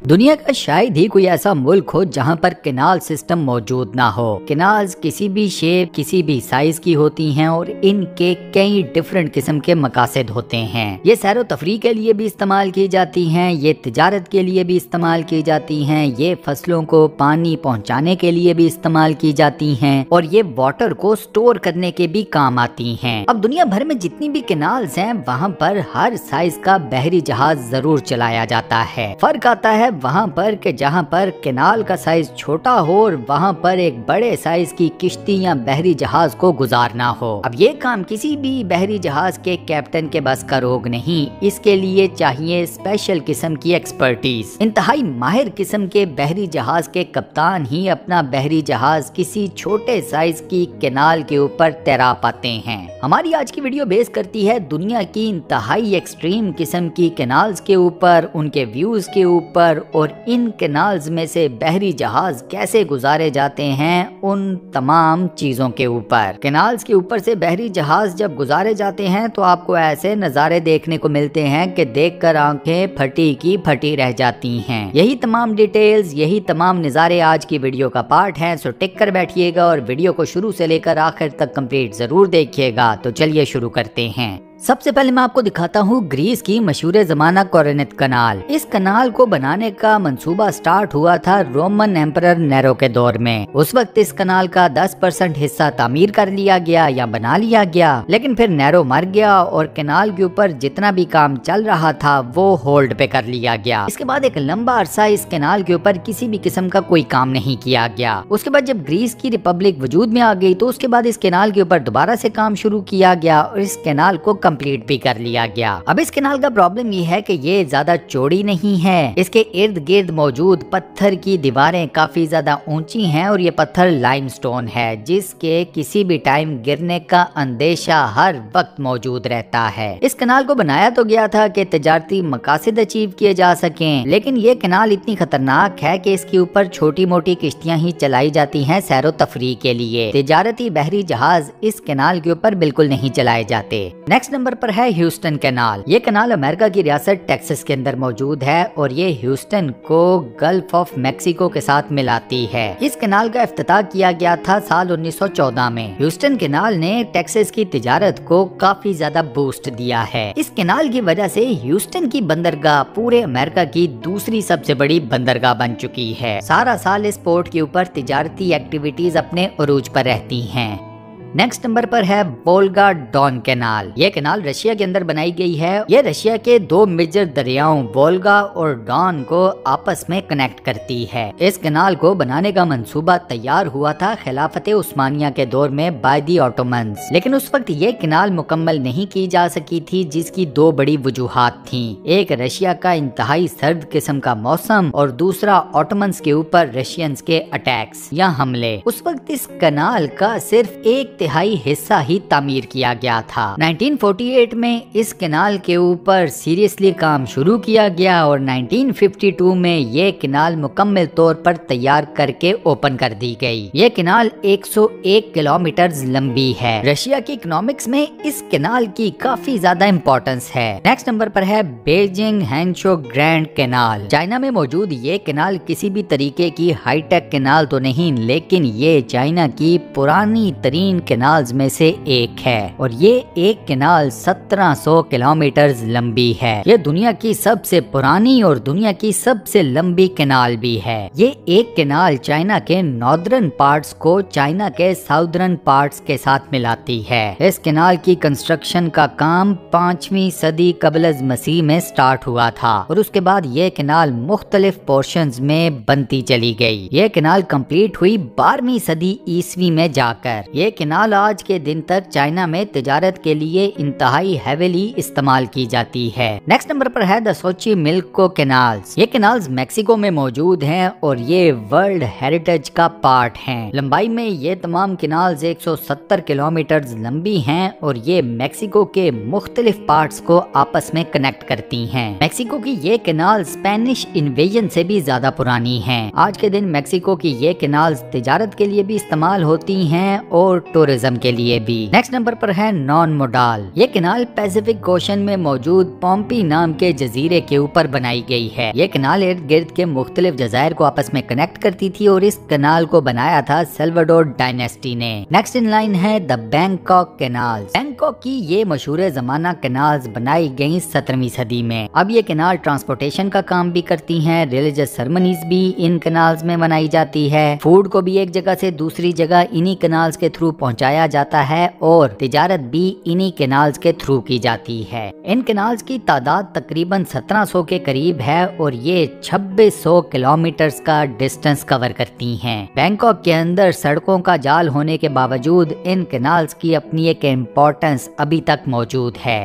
दुनिया का शायद ही कोई ऐसा मुल्क हो जहां पर कैनाल सिस्टम मौजूद ना हो। कैनाल्स किसी भी शेप, किसी भी साइज की होती हैं और इनके कई डिफरेंट किस्म के मकासद होते हैं। ये सैरो तफरी के लिए भी इस्तेमाल की जाती हैं, ये तिजारत के लिए भी इस्तेमाल की जाती हैं, ये फसलों को पानी पहुंचाने के लिए भी इस्तेमाल की जाती हैं और ये वाटर को स्टोर करने के भी काम आती हैं। अब दुनिया भर में जितनी भी कैनाल्स हैं वहाँ पर हर साइज का बहरी जहाज जरूर चलाया जाता है। फर्क आता है वहाँ पर कि जहाँ पर कैनाल का साइज छोटा हो और वहाँ पर एक बड़े साइज की किश्ती या बहरी जहाज को गुजारना हो। अब ये काम किसी भी बहरी जहाज के कैप्टन के बस का रोग नहीं, इसके लिए चाहिए स्पेशल किस्म की एक्सपर्टीज। इंतहाई माहिर किस्म के बहरी जहाज के कप्तान ही अपना बहरी जहाज किसी छोटे साइज की कैनाल के ऊपर तैरा पाते हैं। हमारी आज की वीडियो बेस करती है दुनिया की इंतहाई एक्सट्रीम किस्म की कैनाल्स के ऊपर, उनके व्यूज के ऊपर और इन कैनाल्स में से बहरी जहाज कैसे गुजारे जाते हैं उन तमाम चीजों के ऊपर। कैनाल्स के ऊपर से बहरी जहाज जब गुजारे जाते हैं तो आपको ऐसे नज़ारे देखने को मिलते हैं कि देखकर आंखें फटी की फटी रह जाती हैं। यही तमाम डिटेल्स, यही तमाम नज़ारे आज की वीडियो का पार्ट हैं, सो टिक कर बैठिएगा और वीडियो को शुरू से लेकर आखिर तक कंप्लीट जरूर देखिएगा। तो चलिए शुरू करते हैं। सबसे पहले मैं आपको दिखाता हूँ ग्रीस की मशहूर जमाना कोरिन्थ कनाल। इस कनाल को बनाने का मंसूबा स्टार्ट हुआ था रोमन एम्परर नेरो के दौर में। उस वक्त इस कनाल का 10% हिस्सा तामीर कर लिया गया या बना लिया गया, लेकिन फिर नेरो मर गया और कनाल के ऊपर जितना भी काम चल रहा था वो होल्ड पे कर लिया गया। इसके बाद एक लंबा अरसा इस कनाल के ऊपर किसी भी किस्म का कोई काम नहीं किया गया। उसके बाद जब ग्रीस की रिपब्लिक वजूद में आ गई तो उसके बाद इस कनाल के ऊपर दोबारा से काम शुरू किया गया और इस कनाल को कंप्लीट भी कर लिया गया। अब इस कैनाल का प्रॉब्लम ये है कि ये ज्यादा चौड़ी नहीं है। इसके इर्द गिर्द मौजूद पत्थर की दीवारें काफी ज्यादा ऊंची हैं और ये पत्थर लाइमस्टोन है जिसके किसी भी टाइम गिरने का अंदेशा हर वक्त मौजूद रहता है। इस कैनाल को बनाया तो गया था कि तजारती मकासद अचीव किए जा सकें, लेकिन ये कैनाल इतनी खतरनाक है कि इसके ऊपर छोटी मोटी किश्तियां ही चलाई जाती हैं सैरो तफरी के लिए। तिजारती बहरी जहाज इस कैनाल के ऊपर बिल्कुल नहीं चलाए जाते। नेक्स्ट नंबर पर है ह्यूस्टन कैनाल। ये कैनाल अमेरिका की रियासत टेक्सास के अंदर मौजूद है और ये ह्यूस्टन को गल्फ ऑफ मैक्सिको के साथ मिलाती है। इस कैनाल का इफ्तिताह किया गया था साल 1914 में। ह्यूस्टन कैनाल ने टेक्सास की तिजारत को काफी ज्यादा बूस्ट दिया है। इस कैनाल की वजह से ह्यूस्टन की बंदरगाह पूरे अमेरिका की दूसरी सबसे बड़ी बंदरगाह बन चुकी है। सारा साल इस पोर्ट के ऊपर तिजारती एक्टिविटीज अपने उरूज पर रहती हैं। नेक्स्ट नंबर पर है वोल्गा डॉन कैनाल। ये कैनाल रशिया के अंदर बनाई गई है। ये रशिया के दो मेजर दरियाओं वोल्गा और डॉन को आपस में कनेक्ट करती है। इस कैनाल को बनाने का मंसूबा तैयार हुआ था खिलाफत उस्मानिया के दौर में बाय दी ऑटोमन्स, लेकिन उस वक्त ये कैनाल मुकम्मल नहीं की जा सकी थी जिसकी दो बड़ी वजूहात थी। एक रशिया का इंतहाई सर्द किस्म का मौसम और दूसरा ऑटोमन्स के ऊपर रशियंस के अटैक्स या हमले। उस वक्त इस कैनाल का सिर्फ एक तिहाई हिस्सा ही तामीर किया गया था। 1948 में इस कैनाल के ऊपर सीरियसली काम शुरू किया गया और 1952 में ये कैनाल मुकम्मल तौर पर तैयार करके ओपन कर दी गई। ये कैनाल 101 किलोमीटर लंबी है। रशिया की इकोनॉमिक्स में इस कैनाल की काफी ज्यादा इम्पोर्टेंस है। नेक्स्ट नंबर पर है बेजिंग हैंशो ग्रैंड कैनाल। चाइना में मौजूद ये कैनाल किसी भी तरीके की हाईटेक कैनाल तो नहीं, लेकिन ये चाइना की पुरानी तरीन कैनाल्स में से एक है और ये एक कैनाल 1700 किलोमीटर लंबी है। ये दुनिया की सबसे पुरानी और दुनिया की सबसे लंबी कैनाल भी है। ये एक कैनाल चाइना के नॉर्दर्न पार्ट्स को चाइना के साउदर्न पार्ट्स के साथ मिलाती है। इस कैनाल की कंस्ट्रक्शन का काम 5वीं सदी कबल मसीह में स्टार्ट हुआ था और उसके बाद ये कैनाल मुख्तलिफ पोर्शंस में बनती चली गई। ये कैनाल कंप्लीट हुई 12वीं सदी ईस्वी में जाकर। ये कैनाल कनाल आज के दिन तक चाइना में तिजारत के लिए इंतहाई हेविली इस्तेमाल की जाती है। नेक्स्ट नंबर पर है द सोची मिल्को कैनाल्स। ये कैनाल्स मेक्सिको में मौजूद हैं और ये वर्ल्ड हेरिटेज का पार्ट हैं। लंबाई में ये तमाम कैनाल्स 170 किलोमीटर लंबी हैं और ये मेक्सिको के मुख्तलिफ पार्ट्स को आपस में कनेक्ट करती हैं। मेक्सिको की ये कैनाल स्पेनिश इन्वेजन से भी ज्यादा पुरानी हैं। आज के दिन मेक्सिको की ये कैनाल्स तिजारत के लिए भी इस्तेमाल होती हैं और टूरिज्म के लिए भी। नेक्स्ट नंबर पर है नॉन मोडाल। ये कैनाल पैसिफिक ओशन में मौजूद पोम्पी नाम के जजीरे के ऊपर बनाई गई है। ये कैनाल इर्द गिर्द के मुख्तलिफ जजायर को आपस में कनेक्ट करती थी और इस कैनाल को बनाया था सल्वाडोर डायनेस्टी ने। नेक्स्ट इन लाइन है द बैंकॉक कैनाल। बैंकॉक की ये मशहूर जमाना कैनाल्स बनाई गई 17वीं सदी में। अब ये कैनाल ट्रांसपोर्टेशन का काम भी करती हैं। रिलीजियस सेरेमनीज भी इन कैनाल्स में बनाई जाती है। फूड को भी एक जगह से दूसरी जगह इन्हीं कैनाल्स के थ्रू पहुंचाया जाता है और तिजारत भी इन्हीं कैनाल्स के थ्रू की जाती है। इन कैनाल्स की तादाद तकरीबन 1700 के करीब है और ये 2600 किलोमीटर का डिस्टेंस कवर करती हैं। बैंकॉक के अंदर सड़कों का जाल होने के बावजूद इन कैनाल्स की अपनी एक इम्पोर्टेंस अभी तक मौजूद है।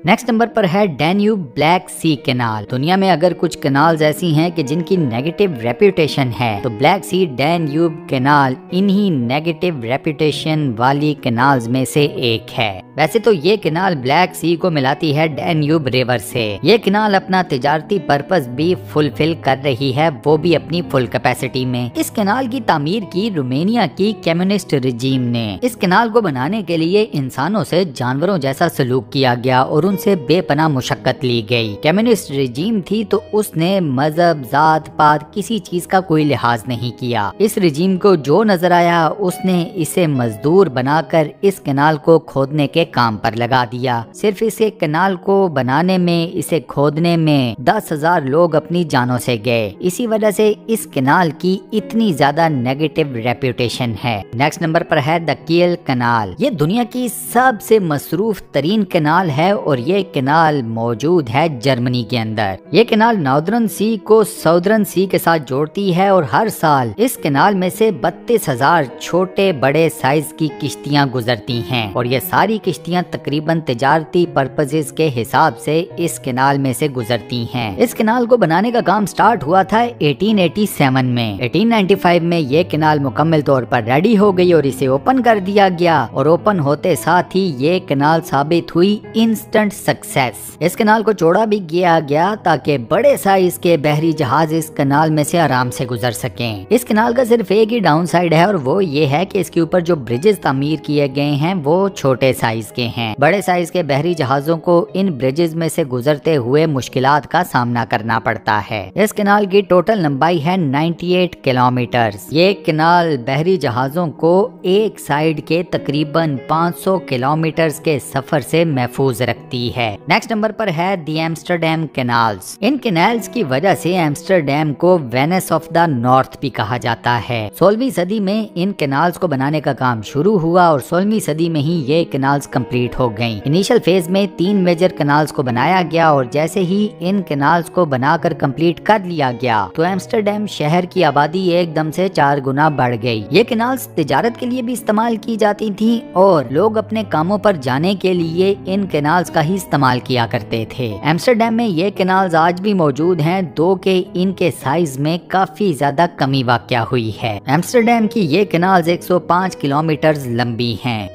नेक्स्ट नंबर पर है डैन्यूब ब्लैक सी कैनाल। दुनिया में अगर कुछ कैनाल्स ऐसी हैं कि जिनकी नेगेटिव रेप्यूटेशन है तो ब्लैक सी डैन्यूब कैनाल इन्हीं नेगेटिव रेप्यूटेशन वाली कैनाल्स में से एक है। वैसे तो ये कैनाल ब्लैक सी को मिलाती है डैन्यूब रिवर से। ये कैनाल अपना तिजारती पर्पस भी फुलफिल कर रही है, वो भी अपनी फुल कैपेसिटी में। इस कैनाल की तामीर की रोमानिया की कम्युनिस्ट रिजीम ने। इस कैनाल को बनाने के लिए इंसानों से जानवरों जैसा सलूक किया गया और उनसे बेपनाह मुशक्कत ली गई। कम्युनिस्ट रिजीम थी तो उसने मजहब, जात पात किसी चीज का कोई लिहाज नहीं किया। इस रिजीम को जो नजर आया उसने इसे मजदूर बनाकर इस कैनाल को खोदने के काम पर लगा दिया। सिर्फ इसे कैनाल को बनाने में, इसे खोदने में 10,000 लोग अपनी जानों से गए। इसी वजह से इस कैनाल की इतनी ज्यादा नेगेटिव रेप्यूटेशन है। नेक्स्ट नंबर पर है द कियल कैनाल। ये दुनिया की सबसे मसरूफ तरीन कैनाल है और ये कैनाल मौजूद है जर्मनी के अंदर। ये कैनाल नॉर्दर्न सी को साउदर्न सी के साथ जोड़ती है और हर साल इस कैनाल में से 32,000 छोटे बड़े साइज की किश्तियां गुजरती हैं और ये सारी किश्तियां तकरीबन तिजारती पर्पसेस के हिसाब से इस कैनाल में से गुजरती हैं। इस कैनाल को बनाने का काम स्टार्ट हुआ था 1887 में। 1895 में ये कैनाल मुकम्मल तौर पर रेडी हो गई और इसे ओपन कर दिया गया और ओपन होते साथ ही ये कैनाल साबित हुई इंस्टेंट सक्सेस। इस कैनाल को चौड़ा भी किया गया ताकि बड़े साइज के बहरी जहाज इस कैनाल में से आराम से गुजर सकें। इस कैनाल का सिर्फ एक ही डाउन साइड है और वो ये है कि इसके ऊपर जो ब्रिजेस तामीर किए गए हैं वो छोटे साइज के हैं। बड़े साइज के बहरी जहाजों को इन ब्रिजेस में से गुजरते हुए मुश्किलात का सामना करना पड़ता है। इस कैनाल की टोटल लंबाई है 98 किलोमीटर। ये कैनाल बहरी जहाजों को एक साइड के तकरीबन 500 किलोमीटर के सफर से महफूज रखती है। नेक्स्ट नंबर पर है दी एम्स्टरडैम कैनाल्स। इन कैनाल्स की वजह से एम्स्टरडैम को वेनिस ऑफ द नॉर्थ भी कहा जाता है। 16वीं सदी में इन कैनाल्स को बनाने का काम शुरू हुआ और 16वीं सदी में ही ये कैनाल्स कंप्लीट हो गयी। इनिशियल फेज में 3 मेजर कैनाल्स को बनाया गया और जैसे ही इन कैनाल्स को बनाकर कंप्लीट कर लिया गया तो एम्स्टरडैम शहर की आबादी एकदम से 4 गुना बढ़ गई। ये कैनाल्स तिजारत के लिए भी इस्तेमाल की जाती थी और लोग अपने कामों पर जाने के लिए इन कैनाल्स का ही इस्तेमाल किया करते थे। एम्स्टरडैम में ये कैनाल्स आज भी मौजूद हैं, दो के इनके साइज में काफी ज्यादा कमी वाक़या हुई है। एम्स्टरडैम की ये कैनाल्स 105 किलोमीटर लंबी हैं।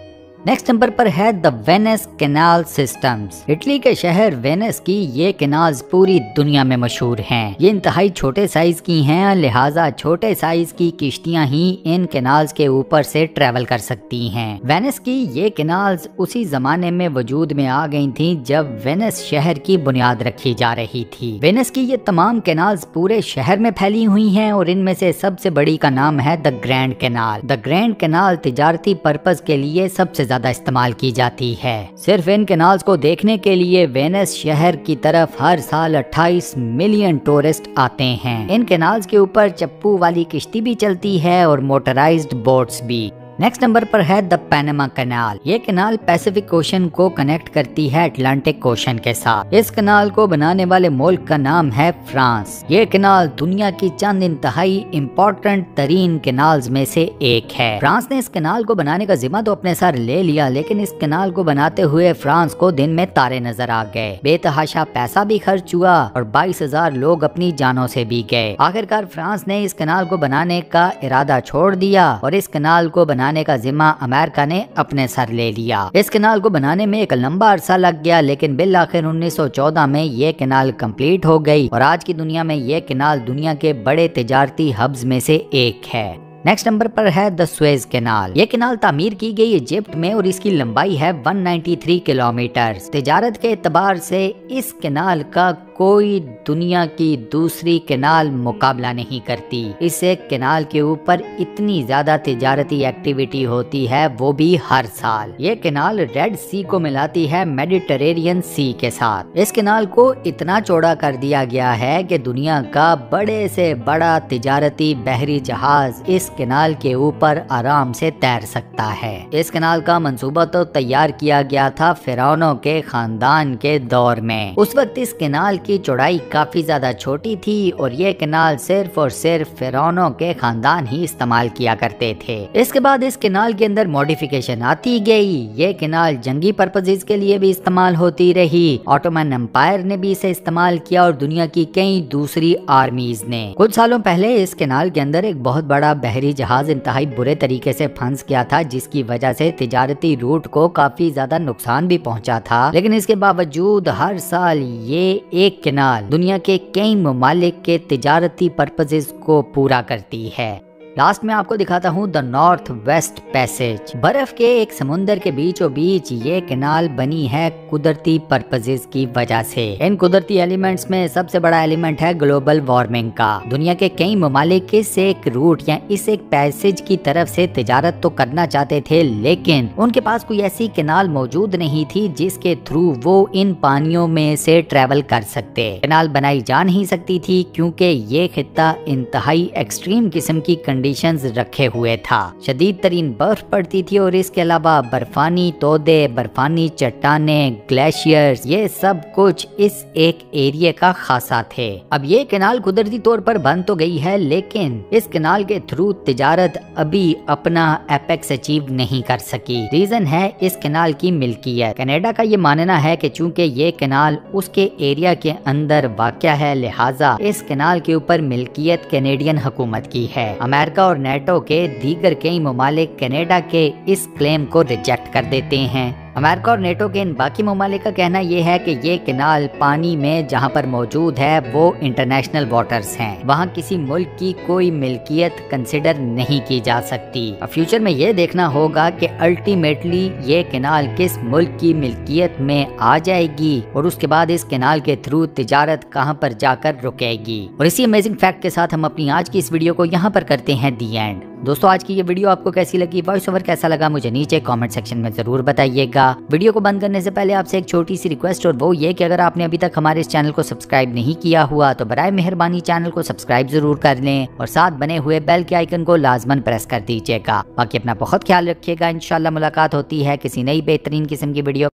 नेक्स्ट नंबर पर है the Venice canal systems. Italy के शहर वेनिस की ये कैनाल्स पूरी दुनिया में मशहूर हैं। ये इंतहाई छोटे साइज की हैं, लिहाजा छोटे साइज की किश्तियां ही इन कैनाल्स के ऊपर से ट्रेवल कर सकती हैं। वेनिस की ये कैनाल्स उसी जमाने में वजूद में आ गई थी जब वेनिस शहर की बुनियाद रखी जा रही थी। वेनिस की ये तमाम कैनाल्स पूरे शहर में फैली हुई हैं और इनमें से सबसे बड़ी का नाम है the grand canal. The grand canal तिजारती पर्पस के लिए सबसे ज्यादा इस्तेमाल की जाती है। सिर्फ इन कैनाल्स को देखने के लिए वेनिस शहर की तरफ हर साल 28 मिलियन टूरिस्ट आते हैं। इन कैनाल्स के ऊपर चप्पू वाली किश्ती भी चलती है और मोटराइज्ड बोट्स भी। नेक्स्ट नंबर पर है द पैनामा कैनाल। ये कैनाल पैसिफिक ओशन को कनेक्ट करती है अटलांटिक ओशन के साथ। इस कैनाल को बनाने वाले मुल्क का नाम है फ्रांस। ये कैनाल दुनिया की चंद इंतहाई इम्पोर्टेंट तरीन कैनाल्स में से एक है। फ्रांस ने इस कैनाल को बनाने का जिम्मा तो अपने सर ले लिया, लेकिन इस कैनाल को बनाते हुए फ्रांस को दिन में तारे नजर आ गए। बेतहाशा पैसा भी खर्च हुआ और 22,000 लोग अपनी जानों से भी गए। आखिरकार फ्रांस ने इस कैनाल को बनाने का इरादा छोड़ दिया और इस कैनाल को बनाने का जिम्मा अमेरिका ने अपने सर ले लिया। इस कैनाल को बनाने में एक लंबा अरसा लग गया, लेकिन बिल आखिर 1914 में ये कैनाल कंप्लीट हो गई और आज की दुनिया में ये कैनाल दुनिया के बड़े तिजारती हब्स में से एक है। नेक्स्ट नंबर पर है द सुएज कैनाल। ये कैनाल तामीर की गई इजिप्ट में और इसकी लंबाई है 193 किलोमीटर। तिजारत के एतबार से इस कैनाल का कोई दुनिया की दूसरी कैनाल मुकाबला नहीं करती। इस एक कैनाल के ऊपर इतनी ज्यादा तिजारती एक्टिविटी होती है, वो भी हर साल। ये कैनाल रेड सी को मिलाती है मेडिटेरेनियन सी के साथ। इस कैनाल को इतना चौड़ा कर दिया गया है कि दुनिया का बड़े से बड़ा तिजारती बहरी जहाज इस कैनाल के ऊपर आराम से तैर सकता है। इस कैनाल का मंसूबा तो तैयार किया गया था फिरौनों के खानदान के दौर में। उस वक्त इस कैनाल की चौड़ाई काफी ज्यादा छोटी थी और ये कैनाल सिर्फ और सिर्फ फिरौनों के खानदान ही इस्तेमाल किया करते थे। इसके बाद इस कैनाल के अंदर मॉडिफिकेशन आती गई। ये कैनाल जंगी पर्पसेस के लिए भी इस्तेमाल होती रही। ऑटोमन एम्पायर ने भी इसे इस्तेमाल किया और दुनिया की कई दूसरी आर्मीज ने। कुछ सालों पहले इस कैनाल के अंदर एक बहुत बड़ा बहरी जहाज इंतहाई बुरे तरीके से फंस गया था, जिसकी वजह से तिजारती रूट को काफी ज्यादा नुकसान भी पहुंचा था। लेकिन इसके बावजूद हर साल ये एक कैनाल दुनिया के कई ममालिक के तिजारती पर्पसेस को पूरा करती है। लास्ट में आपको दिखाता हूँ द नॉर्थ वेस्ट पैसेज। बर्फ के एक समुंदर के बीचों बीच ये कैनाल बनी है कुदरती पर्पसेस की वजह से। इन कुदरती एलिमेंट्स में सबसे बड़ा एलिमेंट है ग्लोबल वार्मिंग का। दुनिया के कई ममालिक इस एक रूट या इस एक पैसेज की तरफ से तिजारत तो करना चाहते थे, लेकिन उनके पास कोई ऐसी कैनाल मौजूद नहीं थी जिसके थ्रू वो इन पानियों में से ट्रेवल कर सकते। कैनाल बनाई जा नहीं सकती थी क्योंकि ये खित्ता इंतहाई एक्सट्रीम किस्म की कंडीशंस रखे हुए था। शदीद तरीन बर्फ पड़ती थी और इसके अलावा बर्फानी तोदे, बर्फानी चट्टाने, ग्लेशियर्स, ये सब कुछ इस एक एरिया का खासा थे। अब ये कैनाल कुदरती तौर पर बन तो गई है, लेकिन इस कैनाल के थ्रू तिजारत अभी अपना एपेक्स अचीव नहीं कर सकी। रीजन है इस कैनाल की मिल्कियत। कनाडा का ये मानना है कि चूंकि ये कैनाल उसके एरिया के अंदर वाक़या है, लिहाजा इस कैनाल के ऊपर मिल्कियत कैनेडियन हुकूमत की है। अमेरिका और नेटो के दीगर कई ममालिक कनाडा के इस क्लेम को रिजेक्ट कर देते हैं। अमेरिका और नेटो के इन बाकी ममालिक का कहना यह है कि ये कैनाल पानी में जहां पर मौजूद है वो इंटरनेशनल वाटर्स हैं, वहां किसी मुल्क की कोई मिल्कियत कंसिडर नहीं की जा सकती। अब फ्यूचर में ये देखना होगा कि अल्टीमेटली ये कैनाल किस मुल्क की मिल्कियत में आ जाएगी और उसके बाद इस कैनाल के थ्रू तिजारत कहां पर जाकर रुकेगी। और इसी अमेजिंग फैक्ट के साथ हम अपनी आज की इस वीडियो को यहाँ पर करते हैं दी एंड। दोस्तों, आज की ये वीडियो आपको कैसी लगी, वॉइस ओवर कैसा लगा, मुझे नीचे कमेंट सेक्शन में जरूर बताइएगा। वीडियो को बंद करने से पहले आपसे एक छोटी सी रिक्वेस्ट, और वो ये कि अगर आपने अभी तक हमारे इस चैनल को सब्सक्राइब नहीं किया हुआ तो बराए मेहरबानी चैनल को सब्सक्राइब जरूर कर लें और साथ बने हुए बेल के आइकन को लाजमन प्रेस कर दीजिएगा। बाकी अपना बहुत ख्याल रखिएगा। इंशाल्लाह मुलाकात होती है किसी नई बेहतरीन किस्म की वीडियो।